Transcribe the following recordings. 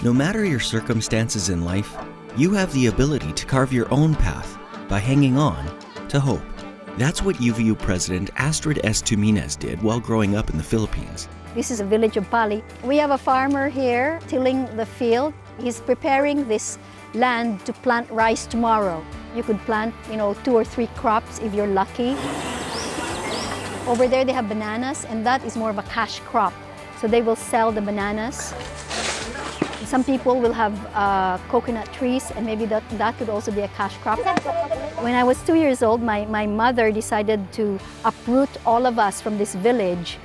No matter your circumstances in life, you have the ability to carve your own path by hanging on to hope. That's what UVU President Astrid S. Tuminez did while growing up in the Philippines. This is a village of Pali. We have a farmer here tilling the field. He's preparing this land to plant rice tomorrow. You could plant, 2 or 3 crops if you're lucky. Over there they have bananas, and that is more of a cash crop. So they will sell the bananas. Some people will have coconut trees, and maybe that could also be a cash crop. When I was 2 years old, my mother decided to uproot all of us from this village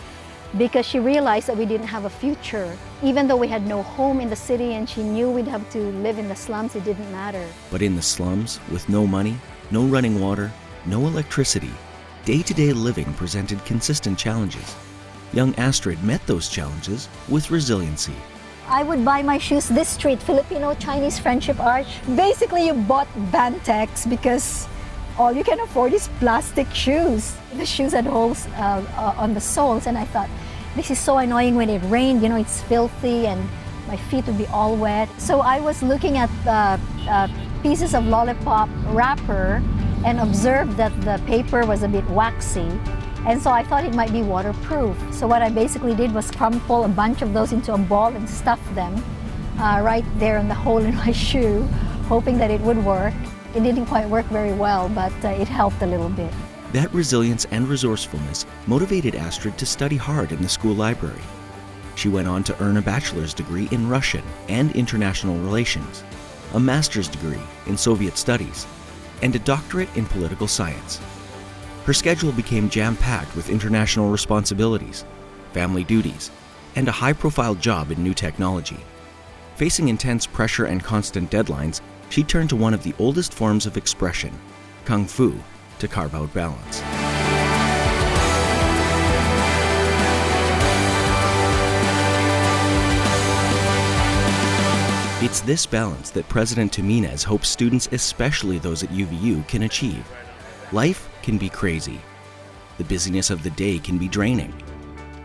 because she realized that we didn't have a future. Even though we had no home in the city and she knew we'd have to live in the slums, it didn't matter. But in the slums, with no money, no running water, no electricity, day-to-day living presented consistent challenges. Young Astrid met those challenges with resiliency. I would buy my shoes this street, Filipino-Chinese Friendship Arch. Basically, you bought Bantex because all you can afford is plastic shoes. The shoes had holes on the soles, and I thought, this is so annoying when it rained, it's filthy and my feet would be all wet. So I was looking at pieces of lollipop wrapper and observed that the paper was a bit waxy. And so I thought it might be waterproof. So what I basically did was crumple a bunch of those into a ball and stuff them right there in the hole in my shoe, hoping that it would work. It didn't quite work very well, but it helped a little bit. That resilience and resourcefulness motivated Astrid to study hard in the school library. She went on to earn a bachelor's degree in Russian and international relations, a master's degree in Soviet studies, and a doctorate in political science. Her schedule became jam-packed with international responsibilities, family duties, and a high-profile job in new technology. Facing intense pressure and constant deadlines, she turned to one of the oldest forms of expression, Kung Fu, to carve out balance. It's this balance that President Tuminez hopes students, especially those at UVU, can achieve. Life can be crazy. The busyness of the day can be draining.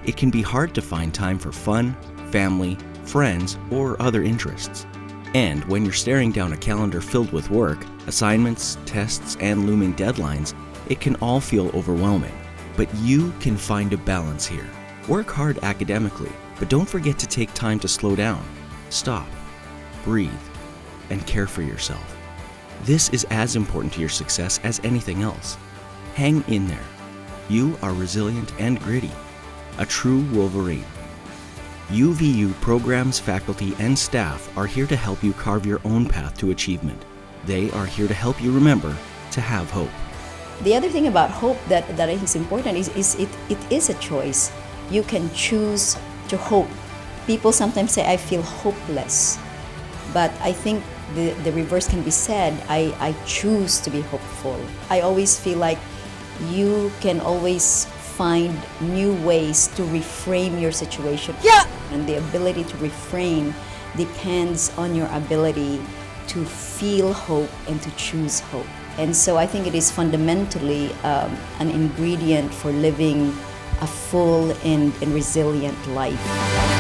It can be hard to find time for fun, family, friends, or other interests. And when you're staring down a calendar filled with work, assignments, tests, and looming deadlines, it can all feel overwhelming. But you can find a balance here. Work hard academically, but don't forget to take time to slow down, stop, breathe, and care for yourself. This is as important to your success as anything else. Hang in there. You are resilient and gritty, a true Wolverine. UVU programs, faculty, and staff are here to help you carve your own path to achievement. They are here to help you remember to have hope. The other thing about hope that I think is important is it is a choice. You can choose to hope. People sometimes say, I feel hopeless. But I think the reverse can be said, I choose to be hopeful. I always feel like you can always find new ways to reframe your situation. Yeah! And the ability to reframe depends on your ability to feel hope and to choose hope. And so I think it is fundamentally an ingredient for living a full and resilient life.